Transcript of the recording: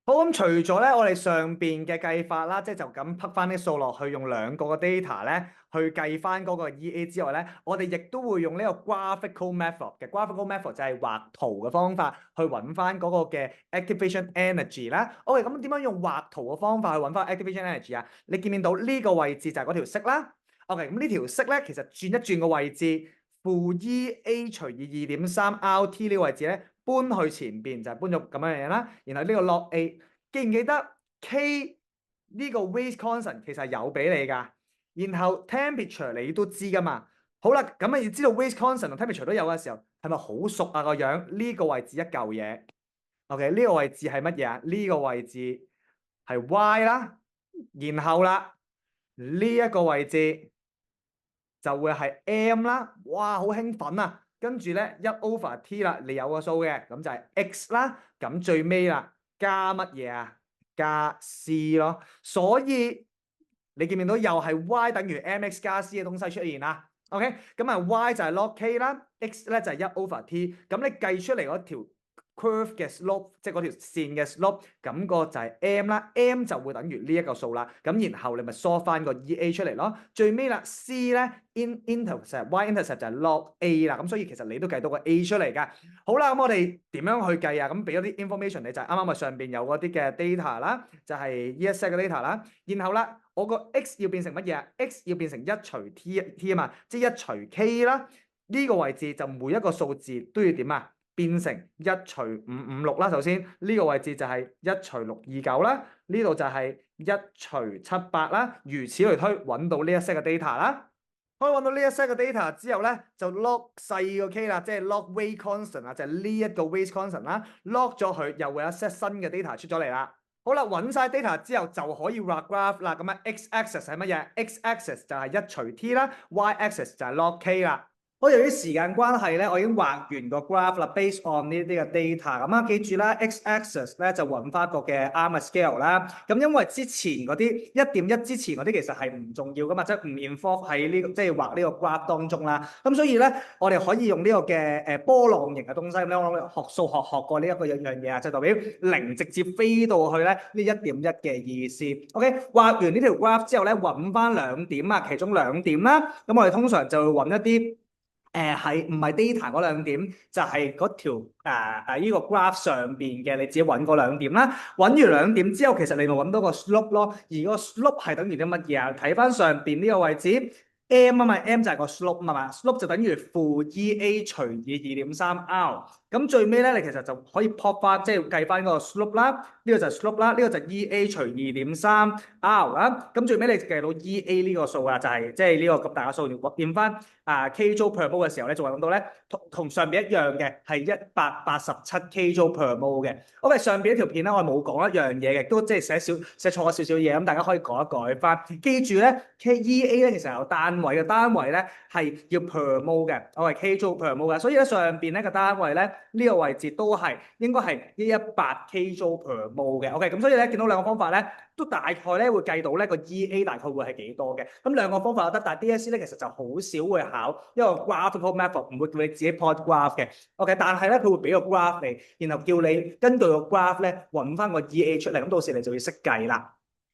好，咁除咗咧，我哋上邊嘅計法啦，即係就咁匹翻啲數落去，用兩個嘅 data 咧去計翻嗰個 EA 之外咧，我哋亦都會用呢個 graphical method 嘅 graphical method 就係畫圖嘅方法去揾翻嗰個嘅 activation energy 啦。OK，咁點樣用畫圖嘅方法去揾翻 activation energy 啊？你見唔見到呢個位置就係嗰條色啦？OK，咁呢條色咧，其實轉一轉個位置，負 EA 除以2.3RT 呢個位置咧。搬去前邊就係搬咗咁樣嘢啦，然後呢個 log A 記唔記得 K 呢個 weight constant 其實係有俾你㗎，然後 temperature 你都知㗎嘛。好啦，咁啊要知道 weight constant 同 temperature 都有嘅時候，係咪好熟啊個樣？呢個位置一嚿嘢，OK 呢個位置係乜嘢啊？呢個位置係 Y 啦，然後啦呢一個位置就會係 M 啦，哇好興奮啊！跟住咧1/T 啦，你有個數嘅，咁就係 X 啦。咁最尾啦，加乜嘢啊？加 C 咯。所以你見唔見到又係 Y 等於 MX 加 C 嘅東西出現啦？OK，咁啊 Y 就係 log K 啦，X 咧就係1/T。咁你計出嚟嗰條 curve 嘅 slope，即係嗰條線嘅 slope，咁個就係 M 啦，M 就會等於呢一個數啦。咁然後你咪梳翻個 EA 出嚟咯。最尾啦 C 咧 intercept Y intercept 就係 log A 啦。咁所以其實你都計到個 A 出嚟㗎。好啦，咁我哋點樣去計啊？咁俾咗啲 information 你就係啱啱咪上邊有嗰啲嘅 data 啦，就係呢一 set 嘅 data 啦。然後啦，我個 X 要變成乜嘢啊？X 要變成一除 T 啊嘛，即係一除 K 啦。呢個位置就每一個數字都要點啊？變成一除556啦。首先呢個位置就係一除629啦，呢度就係一除78啦，如此類推，揾到呢一 set 嘅 data 啦。可以揾到呢一 set 嘅 data 之後咧，就 log 細個 k 啦，即係 log weight constant 啊，就係呢一個 weight constant 啦。log 咗佢，又會有 set 新嘅 data 出咗嚟啦。好啦，揾晒 data 之後就可以畫 graph 啦。咁啊，x axis 係乜嘢？x axis 就係一除 t 啦，y axis 就係 log k 啦。好，由於時間關係咧，我已經畫完個 graph 啦，based on 呢啲嘅 data。咁啊，記住啦，x-axis 咧就揾翻個嘅啱嘅 scale 啦。咁因為之前嗰啲1.1之前嗰啲其實係唔重要噶嘛，即係唔 involve 喺呢個即係畫呢個 graph 當中啦。咁所以咧，我哋可以用呢個嘅波浪形嘅東西咁咧，我諗學數學學過呢一個樣嘢啊，就代表0直接飛到去咧呢1.1嘅意思。OK，畫完呢條 graph 之後咧，揾翻兩點啊，其中兩點啦。咁我哋通常就會揾一啲。係唔係 data 嗰兩點，就係嗰條呢個 graph 上邊嘅，你自己揾嗰兩點啦。揾完兩點之後，其實你咪揾到個 slope 咯。而個 slope 係等於啲乜嘢啊？睇翻上邊呢個位置 M 啊嘛，M 就係個 slope 啊嘛，slope 就等於負 EA 除以2.3R。咁最尾咧，你其實就可以 pop 翻，即係計翻嗰個 slope 啦。呢個就係 slope 啦，呢個就係 EA 除 2.3R 啦。咁最尾你計到 EA 呢個數啊，就係即係呢個咁大嘅數，變翻kJ per mole 嘅時候咧，就會諗到咧同上邊一樣嘅係187 kJ per mole 嘅。OK，上邊一條片咧，我冇講一樣嘢嘅，都即係寫錯咗少少嘢，咁大家可以改一改翻。記住咧，EA 咧其實有單位嘅，單位咧係要 per mole 嘅，我係 kJ per mole 嘅，所以咧上邊咧個單位咧呢個位置都係應該係118 kJ per mole 嘅。OK，咁所以咧見到兩個方法咧，都大概咧會計到咧個 EA 大概會係幾多嘅。咁兩個方法都得，但係 DSE 咧其實就好少會考一個 graphical method，唔會叫你自己 plot graph 嘅。OK，但係咧佢會俾個 graph 你，然後叫你根據個 graph 咧揾翻個 EA 出嚟，咁到時你就要識計啦。